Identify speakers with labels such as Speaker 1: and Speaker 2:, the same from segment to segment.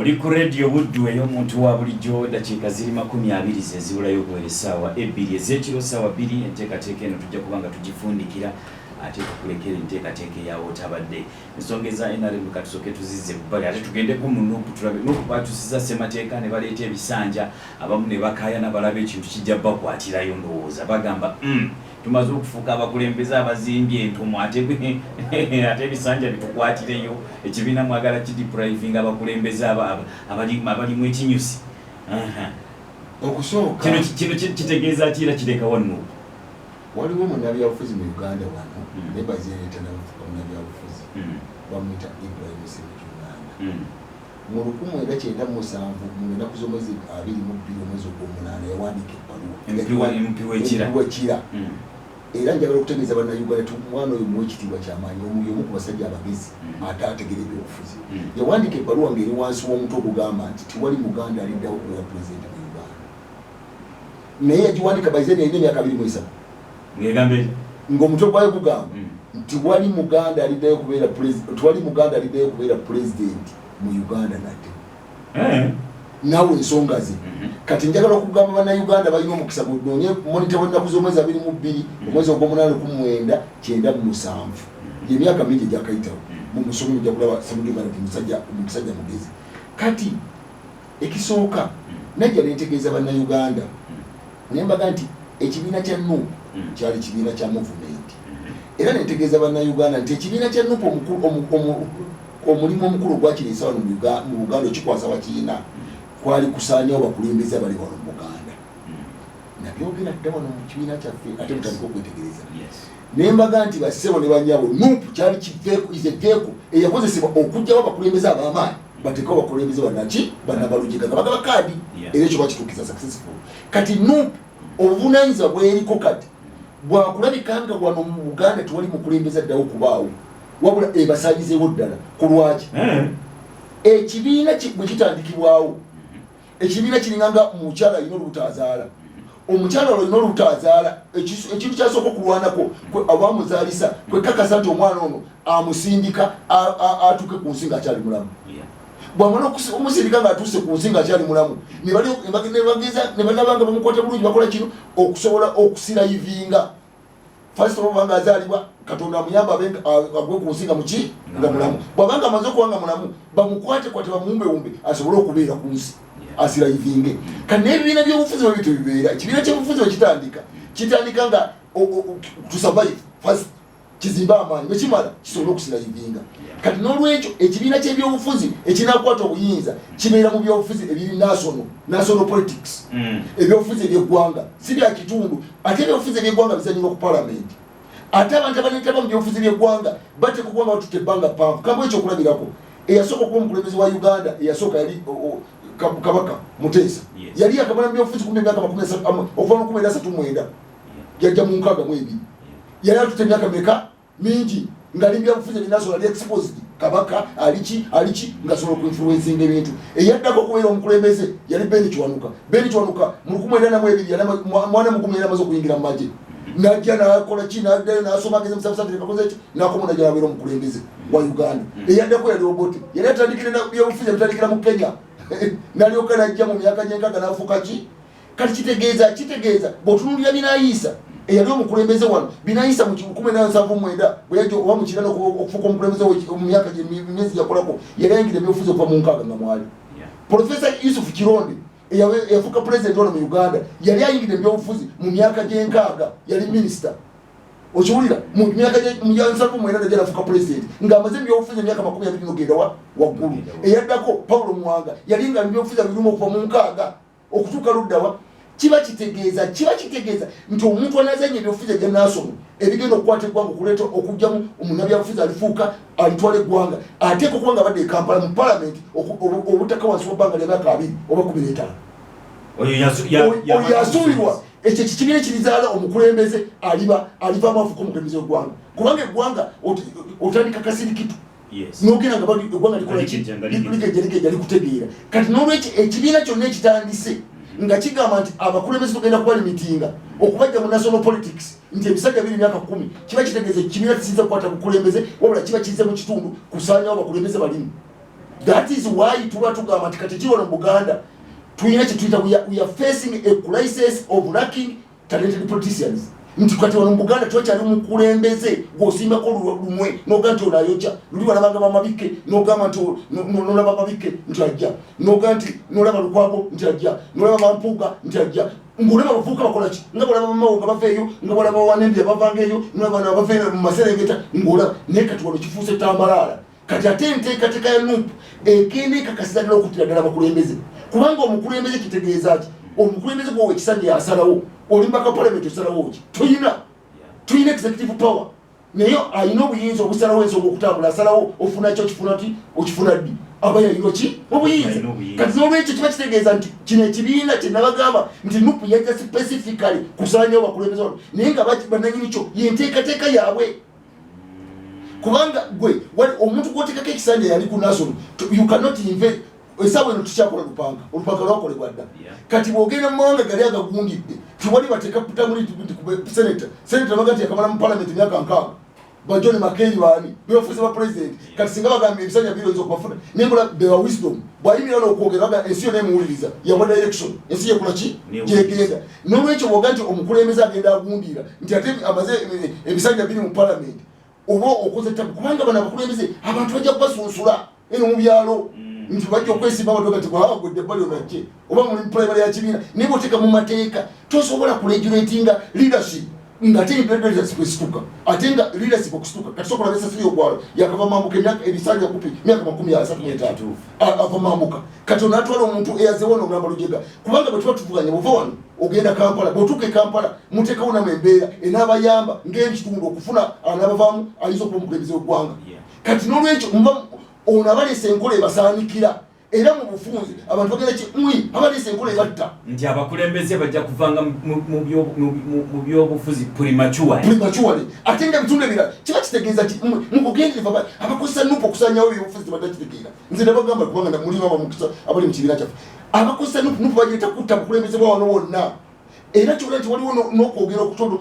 Speaker 1: Oli ku radio Buddu ey'omuntu wa bulijjo dakiika ziri 20 zezibulayo okuwera essaawa 2 ez'ekiro ssaawa 2 enteekateeka eno tujja kuba nga tugifundikira ate tukulekera enteekateeka eyawo otabadde ensonga eza NRM katusooke tuzizze bubbali ate tugendeko mu NUP tulabe NUP batusiza Ssemateeka ne baleeta ebisanja abamu ne bakaayana balaba ekintu kijja bakwatirayo ndowooza bagamba tumaze okufuuka abakulembeze abazimbye entomo ate ebisanja bitukwatireyo ekibiina mwagala kideprivinga abakulembeze abalimu ekinyusi
Speaker 2: okusooka
Speaker 1: kino kitegeeza ki era kireka wano
Speaker 2: waliwo munnabyabufuzi mu Uganda wano naye bazireeta munnabyabufuzi bamuyita Ibrahim Ssemujju mu 1997 mu nnaku z'omwezi 22 omwezi ogw'omunaana yawandiika ebbaluwa wekira era njagala okutegeeza bannayuganda omwana oyo muwekitiibwa kyamaanyi omu ku basajja abagezi ate ategera ebyobufuzi yawandiika ebbaluwa ng'eri wansi w'omutwe ogugamba nti tiwali muganda aliddawo okubeera pulezidenti mu Uganda naye yagiwandika baizeni yalina emyaka 23 ng'omutwe gwayo gugamba nti wali muganda aliddayo okubeera pulezidenti mu Uganda nadde nawe ensonga ze kati njagala okugamba bannayuganda balina omukisa gunoonye monita w'ennaku z'omwezi 22 omwezi ogw'omunaana 1997 emyaka mingi egyakayitawo mu musomi ojja kulaba Ssemujju musajja mugezi kati ekisooka najja nentegeeza bannayuganda nembaga nti ekibiina kya NUP kyali kibiina kya movement era nentegeeza bannayuganda nti ekibiina kya NUP omulimu omukulu gwakiriisa wano mu Buganda okikwasa wakiina kwali kusaanyawo bakulembeze abali wano mu Buganda nabyogera dda wano mu kibiina kyaffe ate mutandika okwetegereza nembaga nti bassebo ne banyabo NUP kyali kiveeko eyakozesebwa okuggyawo abakulembeze ab'amaanyi bateekawo abakulembeze bannabalugika nga bagaba kaadi era ekyo bakituukiza successful kati NUP obuvunaanyizibwa bweriko kati bwakulabika nga wano mu Buganda tewali mukulembeze addawo kubaawo wabula ebasaanyizeewo ddala ku lwaki ekibiina bwe kitandikibwawo ekibiina kiringanga mukyala alina olubutaazaala omukyala olina olubutaazaala ekintu kyasooka okulwanako abamuzaalisa kwekakasa nti omwana ono amusindika atuuke ku nsi ng'akyali mulamu bwamala omusindika ng'atuuse ku nsi ng'akyali mulamu ne balabanga bamukwata bulungi bakola kino okusobola okusirayivinga first of all banga azaalibwa Katonda amuyamba agwe ku nsi nga mulamu bwabanga amaze okuba nga mulamu bamukwate bamuwumbe asobole okubeera ku nsi asirayivinge kandi n'ebibiina by'obufuzi bwe bibeera ekibiina ky'obufuzi bwe kitandika nga to survive first kizimba amaanyi bwe kimala kisobole okusirayivinga kati n'olwekyo ekibiina ky'ebyobufuzi ekinakwata obuyinza kibeera mu byobufuzi ebiri national politics ebyobufuzi eby'eggwanga si bya kitundu ate ebyobufuzi eby'eggwanga bizanyirwa ku palamenti ate abantu abanetaba mu byobufuzi by'eggwanga batekugwa nga batutte ebbanga ppanvu kambu ekyo okulabirako eyasooka okuba omukulembeze wa Uganda eyasooka yali Kabaka Muteesa yali yakamala mu byobufuzi kumbe emyaka 30 okuva mu 1939 yajja mu 62 yali atutte emyaka meka mingi ngali byabufuzi binasobola ali exposed Kabaka aliki ngasobola okuinfluencinga ebintu eyaddako okubeera omukulembeze yali Beni Kiwanuka mu 1992 yali mwana mugumi yali amaze okuyingira mu Maje najja nakola ki naddayo nasoma ageze musabusabire kakoze ki nakomona jabeera omukulembeze wa Uganda eyaddako yali Obote yali atandikira byabufuzi bitandikira mu Kenya nalyoka najja mu myaka gyenkaga nafuuka ki kati kitegeeza bw'otunuulira binaayisa eyali omukulembeze wano binaayisa mu 1979 bwe yajja oba mu kirano okufuuka omukulembeze mu myaka myezi yakolako yali ayingidde ebyobufuzi okuva mu 6 nga mwali Profesa Yusuf Kironde eyafuuka pulezidenti wano mu Uganda yali ayingidde ebyobufuzi mu myaka gyenkaga yali minisita okiwulira mu myaka gye najja nafuuka pulezidenti ng'amaze ebyobufuzi emyaka 20 n'ogenda waggulu eyaddako Paulo Muwanga yali nga ebyobufuzi abirimu okuva mu 6 okutuuka luddawa kiba kitegeeza nti omuntu anazanya ebyobufuzi ebya nasono ebigenda okukwata eggwanga okuleeta okugjamu omunnabyabufuzi alifuuka alitwala eggwanga ateeka okuba nga badde e Kampala mu palamenti obutaka wansi w'ebbanga ly'emyaka 2 oba 15 oyo yasuubirwa ekyo kikibiina kirizaala omukulembeze alivaamu afuuka omukulembeze w'eggwanga kubanga eggwanga otandika kasirikitu n'ogenda nga eggwanga likola likutegeera kati n'olwekyo ekibiina kyonna ekitandise nga kigamba nti abakulembeze tugenda kubalimitinga okubajja mu national politics nti ebisajja biri myaka 10 kiba kitegeeza ekibiina kisinza kukwata bukulembeze wabula kiba kize mu kitundu kusaanyawo abakulembeze balimu That is why tuba tugamba nti kati kiwano Buganda tuyina kituita we are facing a crisis of lacking talented politicians. Nti kati wano Buganda tuwakyali mukulembeze gwosimako lumwe noga nti olayoja luli balabanga bamabike nogamba nti nolaba mabike nti ajja noga nti nolaba Lukwago nti ajja nolaba Bampuuga nti ajja ngolaba bavuka bakola ki nga bolaba bamawo nga bafeeyo nga bolaba Wanende bavangeyo nolaba nabafeeyo mu Maserengeta ngolaba naye kati wano kifuuse tambalala. Kati ate enteekateeka ya NUP ekende kakasiddala okutira ddala abakulembeze kubanga omukulembeze kitegeeza ki omukulembeze gwowe ekisanja yasalawo olimbaka parliament osalawo ki tuyina executive power naye ayina obuyinza obusalawo ensonga okutambula asalawo ofuna kyo kifuna ti okifuna ddi aba yayino ki obuyinza. Kati n'olwekyo kiba kitegeeza nti kino ekibiina kye nabagamba nti NUP yajja specifically kusaanyawo bakulembeze wano naye nga bannanyini kyo yenteekateeka yaabwe kubanga gwe omuntu gwoteekako ekisanja yali ku national you cannot invent esawa eno tukyakola olupanga lwakolebwa dda kati bwogenda mu mawanga gali agagundidde tiwali bateeka kutamuli seneta baga nti yakamala mu parliament emyaka 6 bajoni Makeyi baani bebafuuse ba president kati singa bagambye ebisanja biri oyinza okubafuna nengola bewa wisdom bwayimira n'okwogera baga ensi yonna emuwuliriza yawa direction ensi yekola ki gyegenda n'olwekyo bwoga nti omukulembeze agenda agundira nti ate amaze ebisanja biri mu parliament oba okoze tabu kubanga bano abakulembeze abantu bajja kubasunsula eno mu byalo nti bajja okwesimba abantu nti gwagwedde ebbali onajje oba muli primary ya kibiina naye bw'oteeka mu mateeka tosobola kuregulatinga leadership ng'ate leadership esituka ate nga leadership okusituka kati sokola besasiri ogwalo yakava mambuka emyaka ebisanja kupi myaka 33 ava mambuka kati onatwala omuntu eyazewo n'ogamba lujega kubanga bwe tuba tuvuganya bwova wano ogenda Kampala bw'otuuka e Kampala muteekawo namu embeera enaabayamba ng'ebitundu okufuna anaabavaamu ayinza okuba omukulembeze w'eggwanga kati n'olwekyo ono abaleese enkola ebasaanikira era mu bufunzi abantu bagenda ki abaleese enkola ebatta
Speaker 1: nti abakulembeze bajja kuvanga mu byobufuzi prematurely
Speaker 2: ate nga bitundu ebirala kiba kitegeeza ti mukugendereva abakozesa NUP okusanyawo ebyobufuzi tebadakitegeera nze nabagamba kubanga mulimu abamukisa abali mu kibiina kyaffe abakozesa NUP bagyeta kutta bukulembeze bwa wano wonna era kyolaba nti waliwo n'okwogera okutondo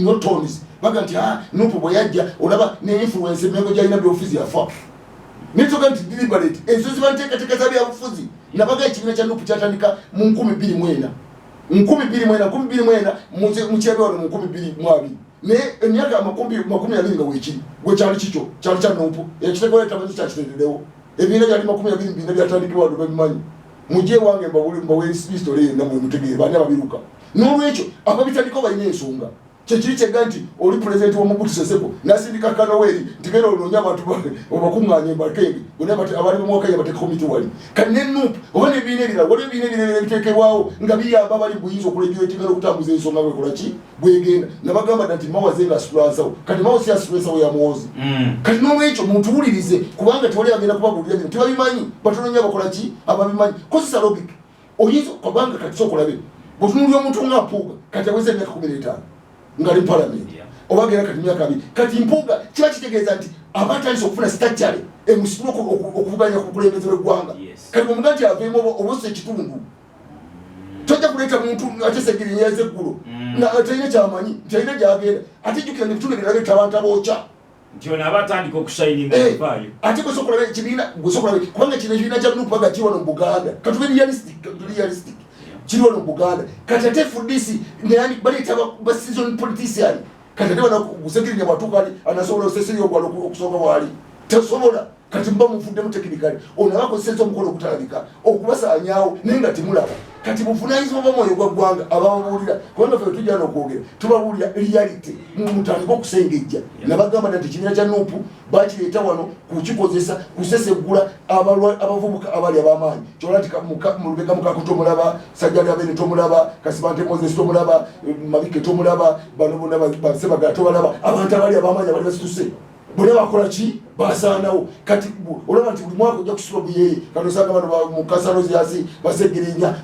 Speaker 2: notonis baga nti NUP bwe yajja olaba ne influence emyego gyalina byobufuzi yafa nitoga nti deliberate enzo ziba nteekateeka za byabufuzi nabaga ekibiina kya NUP kyatandika mu 2024 mukyebe wano mu 2022 naye emyaka 20 nga weekiri gwe kyali kikyo kyali kya NUP ekitegeera tamanyi kyakiteererewo ebibiina byali 22 byatandikibwa wano babimanyi mujje wange mbawe history yenna mwe mutegeere baani ababiruka n'olwekyo ababitandikao balina ensonga kyekiri kyegga nti oli pulezidenti w'Omubutu Seseko n'asindika Kanoweri nti genda onoonya abantu obakuŋŋaanye mbakenge abali mu mwaka yabateekako miti wali kati ne NUP oba n'ebibiina ebirala waliwo ebibiina ebirala ebiteekebwawo nga biyamba abali buyinza okulegulatinga n'okutambuza ensonga bwekola ki bwegenda nabagamba dda nti mawaze nga asitulasawo kati mawo si asitulasawo ya muwozi kati n'olwekyo mutuwulirize kubanga tewali agenda kubabuulira bino tebabimanyi batononya bakola ki ababimanyi kozesa logic oyinza kubanga kati sokolabe bwetunulira omuntu nga Mpuuga kati aweza emyaka 15 ngali parliament obagera kati myaka 2 kati Mpuuga kiba kitegeeza nti abatandise okufuna stature emusitula okuvuganya ku kulembeze w'eggwanga kati omuga nti aveemu obusa ekitundu tojja kuleeta muntu atesegiri nyaze eggulo talina kyamanyi talina gyagenda ate jjukira nebitundu ebirala bita abantu abookya
Speaker 1: nti ono abatandika okushayininga ebifaayo ate gwesokola ekibiina gwesokola kubanga kino ekibiina kya NUP baga kiwano mu Buganda katube realistic kiri wano mu Buganda kati ate FDC neyani baleeta ba season politician kati ate banagusegirinya bwatuuka ali anasobola oseseri ogwala okusooka waali tasobola kati mba mufuddemu tekinikali ono abakozeseza omukono ogutalabika okubasaanyaawo naye nga temulaba kati buvunaanyizibwa bw'omwoyo gwa ggwanga abababuulira kubanga ffe tujja n'okwogera tubabuulira reality mutandika okusengejja nabagamba nti ekibiina kya NUP bakireeta wano kukikozesa kuseseggula abavubuka abali ab'amaanyi kyola nti mulubega Mukaku tomulaba Sajjali Abene tomulaba Kasibante Moses tomulaba Mabike tomulaba bano bonna Basebagala tobalaba abantu abali ab'amaanyi abali basituse bonna bakola ki basaanawo kati olaba nti buli mwaka ojja kusula buyeye kati osanga bano mukasalozi yasi basegerinya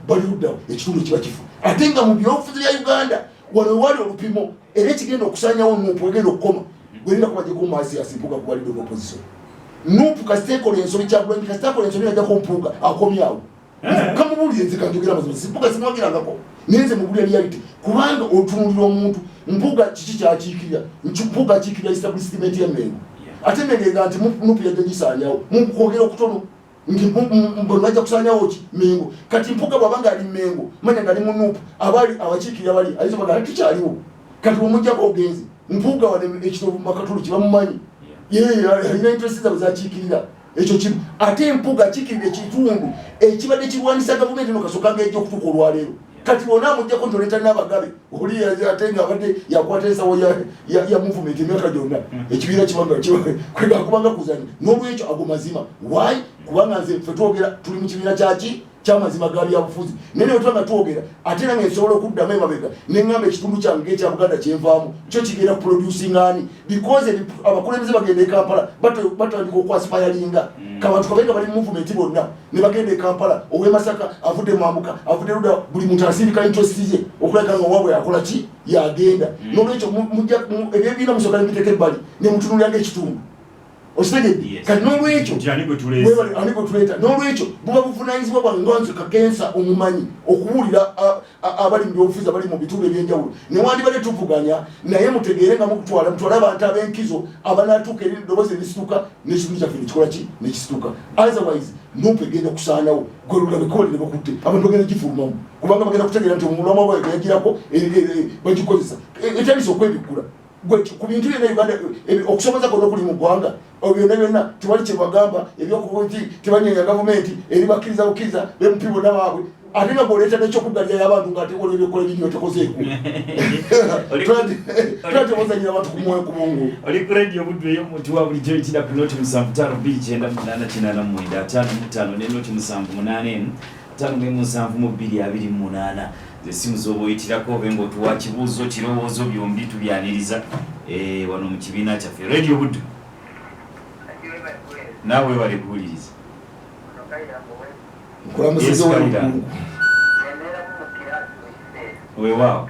Speaker 1: bali luddawo ekitundu kiba kifu ate nga mu byobufuzi bya Uganda wano wali olupimo era ekigenda okusaanyawo NUP egenda okukoma gwerinda kuba gyeko maasi yasimpuka kuba leader of opposition NUP kasiteekola ensobi kyagulanyi kasiteekola ensobi yajjako Mpuuga akomyawo kamubuulire nze kanjogera mazima simpuka sinwagirangako nenze mubulya reality kubanga otunulira omuntu Mpuuga kiki kyakiikirira Mpuuga akiikirira establishment y'Emmengo
Speaker 2: ate negega nti NUP yajja gisanyawo mukwogera okutono nti mbonajja kusanyawo ki Mengo kati Mpuuga bwabanga ali Mengo manya ngali mu NUP abali abakiikirira bali alizo bagala tukyaliwo kati omujjako ogenze Mpuuga wale ekitovu makatulu kibamumanyi alina interest zaabwe zakiikirira ekyo kimu ate Mpuuga akiikirira ekitundu ekibadde kirwanisa gavumenti eno kasokanga ejja okutuuka olwaleero kati bona amujjako ntoleta n'abagabe oli ate nga abadde yakwata ensawo ya movement emyaka gyonna ekibiira kibanga kwega kubanga kuzanya n'olwekyo ago mazima why kubanga nze ffe twogera tuli mu kibiina kyaki kyamazima ga byabufuzi naye otwanga twogera ate nange nsobola okuddamu emabega neŋŋamba ekitundu kyange ekya Buganda kyenvaamu kyo kigenda producing ani because abakulembeze bagenda e Kampala batandika okwaspiringa kabantu kabenga bali movement bonna ne bagenda e Kampala ow'e Masaka avudde Mambuka avudde Luda buli muntu asindika interest ze okuleka nga wabwe yakola ki yagenda n'olwekyo ebyebiina musooka nebiteeka ebbali ne mutunuliranga ekitundu osegedde kati n'olwekyo ani gwe tuleeta n'olwekyo buba buvunaanyizibwa bwange nga kakensa omumanyi okuwulira abali mu byobufuzi abali mu bitundu ebyenjawulo newandibadde tuvuganya naye mutegeere nga mutwale abantu ab'enkizo abanaatuuka eri eddoboozi erisituka n'ekitundu kyaffe nekikola ki nekisituka otherwise NUP egenda kusaanawo gwe lulabekoole ne bakutte abantu bagenda gifulumamu kubanga bagenda kutegeera nti omulama bwawe yagirako bagikozesa etandisa okwebikkula ku bintu byonna Uganda okusomoza konna okuli mu ggwanga byonna byonna tewali kye bagamba ebyokubuti tebanyenya gavumenti eri bakkiriza bukkiriza bemupi bonna baabwe ate nga bw'oleeta n'ekyokuggalira y'abantu ng'ate kola ebyokola ebinyo tekozeeku twatebozanyira abantu ku mwoyo ku bungu
Speaker 1: oli ku radio Buddu ey'omuntu wa bulijjo ekira ku noti 75288985 ne noti 781 57228 zesimu z'oboyitirako obe ng'otuwa kibuuzo kirowoozo byombi tubyaniriza wano mu kibiina kyaffe radio Buddu naawe wale kuwuliriza weewaawo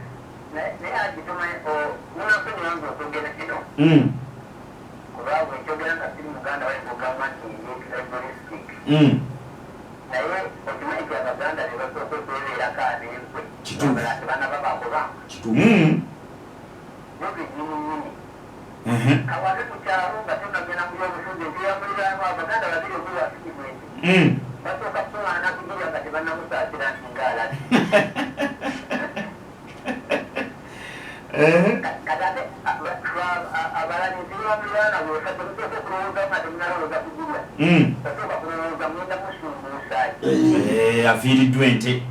Speaker 1: afiiriddwa ente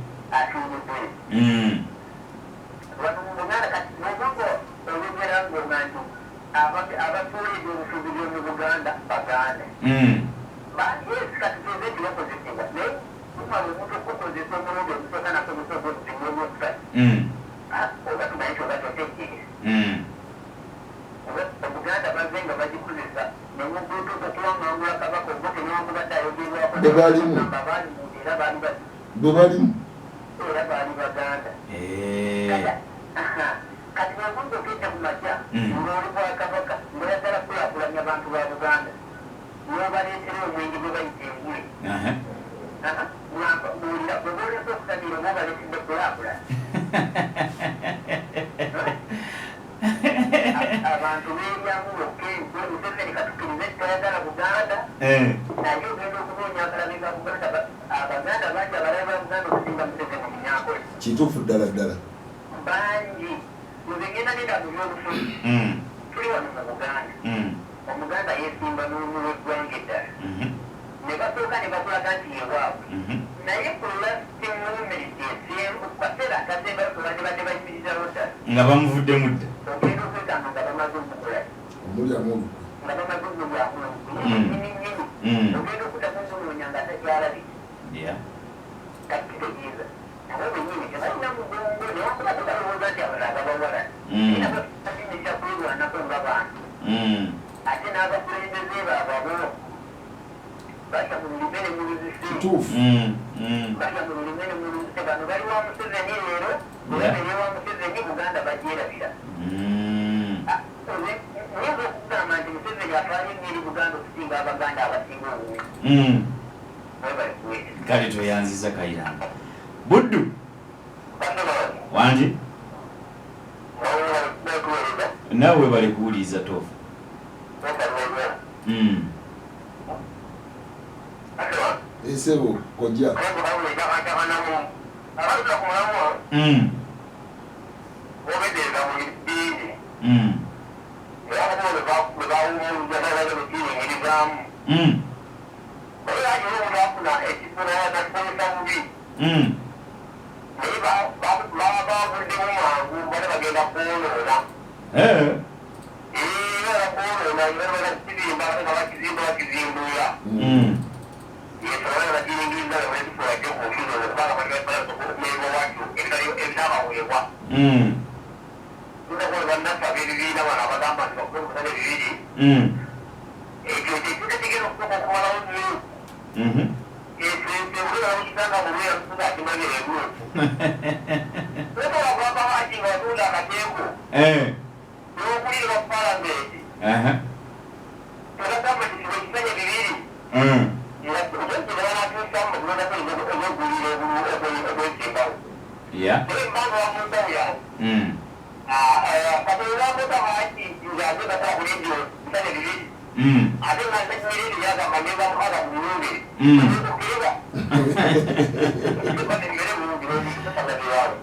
Speaker 2: bebalimu kituufu ddala ddala
Speaker 3: bangi muzengenda nenda byobufuzi tuli wano mu Buganda omuganda yeesimba n'omulo eggwanga eddala ne basooka ne bakulaga nti yewaabwe naye ku lasti movement esembu kaseera akazemba tubadde badde bayimirizawo ddala
Speaker 1: nga bamuvuddemu dda
Speaker 3: ogenda okwetanga nga bamaze okukola
Speaker 2: omulyamu
Speaker 3: nga bamaze okulyamu nyini ogenda okutamu omunoonya nga takyalabika kati kitegeeza nabo bennyini tebalina mugongo newankubadde balowooza nti abalala babawala naye nabo takinyisa kwelwanako nga bantu ate n'abakulembeze baabwe basha mu lulime mu luzise basha mu lulime mu luzise bano bali wa Museveni leero olabere wa Museveni Buganda bagyerabira nyinza okugamba nti Museveni atwala engeri Buganda okusinga Abaganda abasinga obubi webali kuweereza
Speaker 1: kale toyanziza Kayiranga Buddu wangi naawe bali kuwuliriza tofu
Speaker 2: Esebo koja.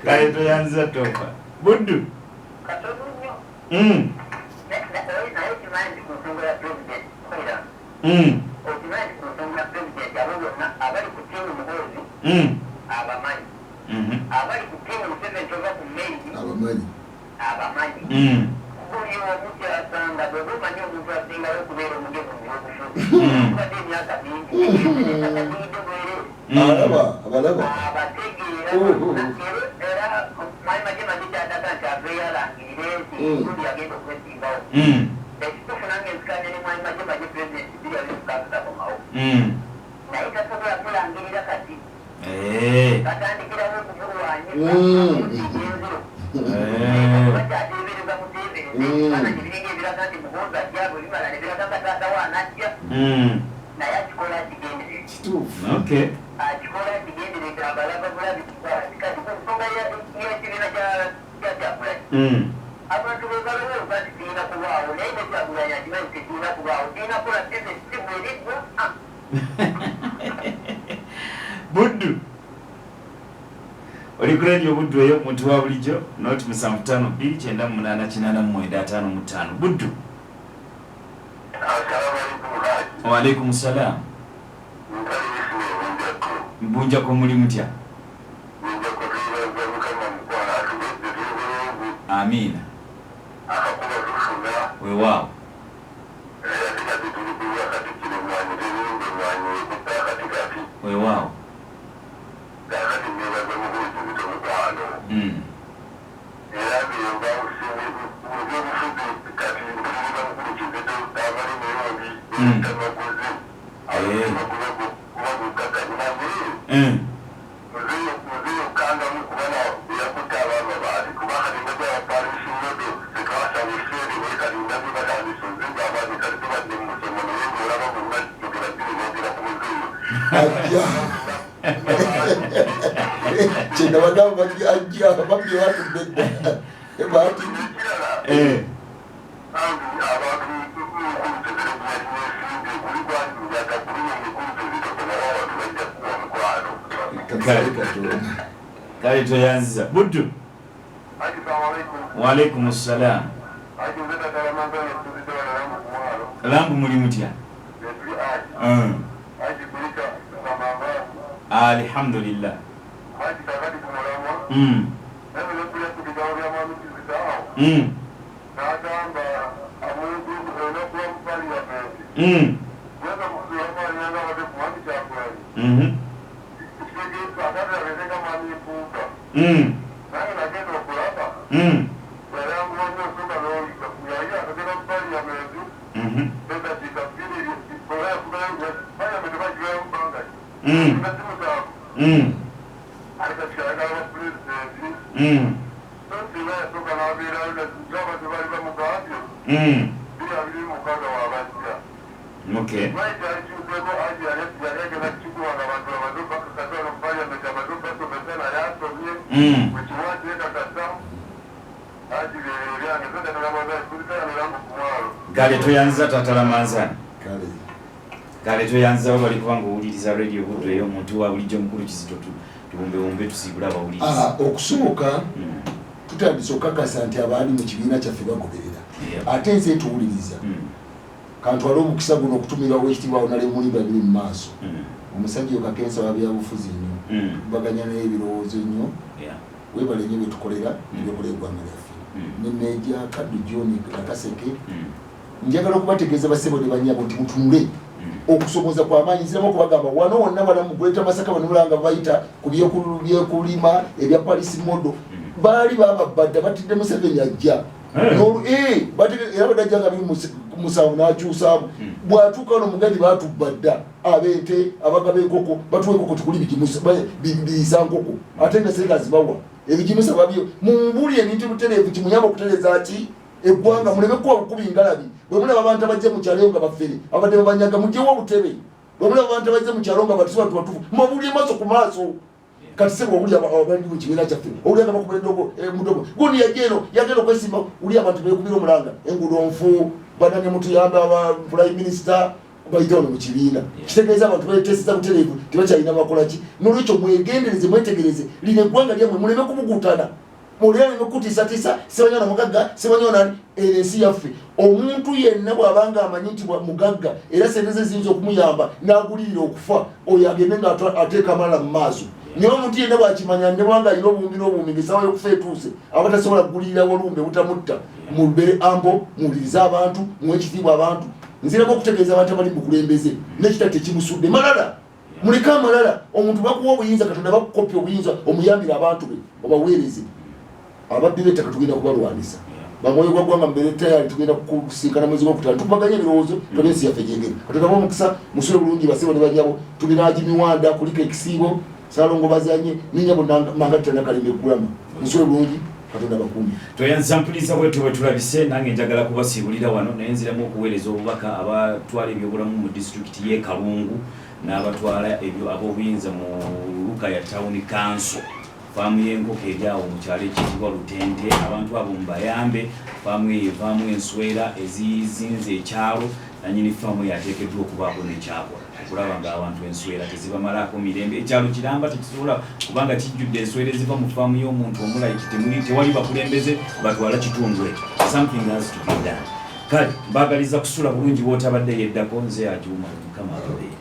Speaker 1: Kaya tuyanza tofa. Buddu. Okay. Buddu. Oli radio buddu eyo muntu wa bulijjo not musamutano 298 Buddu. Wa alaikum salam. Mbunja ko muli mutya? Amina. Wewa. Wewa.
Speaker 2: Chenda wadau bagi ajia bagi watu beda. Bahati.
Speaker 1: Kali tuyanza. Buddu. Wa alaikum salam. Lambu muli mutya? Alhamdulillah. Okay. Gale tuyanza tatala manzani. kale toyanzawo bali kubanga owuliriza radio Buddo eyo omuntu wa bulijjo mukulu Kizito tuwumbe tusiibula abawuliriza.
Speaker 2: Okusooka tutandise okukakasa nti abaali mu kibiina kyaffe bagoberera ate nze tuwuliriza kantwala omukisa guno okutumira Oweekitiibwa Honorable Mulimba biri mu maaso omusajja okakensa wa byabufuzi nnyo baganya n'ebirowoozo nnyo webale nnyo betukolera nebyokola eggwanga lyaffe nemeja Kaddu John Nakaseke njagala okubategeeza basebo ne banyabo nti mutunule okusomoza kwa maanyi nziramu okubagamba wano wonna balamu gweta Masaka banulanga bayita ku byekulima ebya Paris Modo baali bababadda batidde Museveni ajja era badajjanga musanvu n'akyusaamu bw'atuuka wano mugazi baatubadda abeete abaga b'enkoko batuwa enkoko tukuli biyisa nkoko ate nga sente azibawa ebigimusa babyo mumbuli ebintu bitereevu kimuyamba okutereeza ki eggwanga muleme kuba bukubi ngalabi bwe mulaba abantu abajja mu kyalo nga baffere abadde babanyaga mugyewo obutebe bwe mulaba abantu abajja mu kyalo nga batusiba tubatufu mubuli maaso ku maaso kati sebo uli abandi mu kibiina kyaffe uli nga bakuberedde mudomo gundi yagenda okwesimba uli abantu beekubira omulanga enguudo nfu bananye mutuyamba aba prime minister bayita ono mu kibiina kitegeeza abantu beeteseza butereevu tebakyalina bakola ki n'olwekyo mwegendereze mwetegereze lino eggwanga lyammwe muleme kubugutana muleme kutiisatiisa sebanyona mugagga sebanyona ensi yaffe omuntu yenna bw'abanga amanyi nti mugagga era sente ze ziyinza okumuyamba n'agulirira okufa oyo agende ng'ateeka amalala mu maaso naye omuntu yenna bw'akimanya ne bwanga alina obuwumbi n'obuwumbi ng'essaawa y'okufa etuuse aba tasobola kugulirira walumbe butamutta mubere ambo muwulirize abantu muwe ekitiibwa abantu nziramu okutegeeza abantu abali mu bukulembeze n'ekitatta ekimusudde malala muleke amalala omuntu bakuwa obuyinza Katonda bakukopya obuyinza omuyambire abantu be obaweereze abadde bettaka tugenda kubalwanisa bamwoyo gwa ggwanga mbere tayali tugenda kusinkana mwezi gwokutaano tukubaganya ebirowoozo tolina ensi yaffe gyengeri Katonda ba omukisa musule bulungi basebo ne banyabo tulina Agimiwanda kuliko ekisiibo Salongo bazanye ninyabo mangatta nakalimbe kulama musule bulungi Katonda bakumbi
Speaker 1: toyanza mpuliza bwetu tulabise nange njagala kubasiibulira wano naye nziramu okuweereza obubaka abatwala ebyobulamu mu disitulikiti y'e Kalungu n'abatwala ebyo ab'obuyinza mu Lukaya Town Council faamu y'enkoko eryawo mu kyalo ekiyitibwa Lutente abantu abo mubayambe faamu evaamu enswera ezizinze ekyalo nanyini faamu yateekeddwa okubaako n'ekyakola okulaba ng'abantu enswera tezibamalaako mirembe ekyalo kiramba tekisobola kubanga kijjudde enswera eziva mu faamu y'omuntu omulayiki tewali bakulembeze batwala kitundu ekyo something has to be done kale mbaagaliza kusula bulungi bw'otabadde yeddako nze Ajuma Mukama ababeere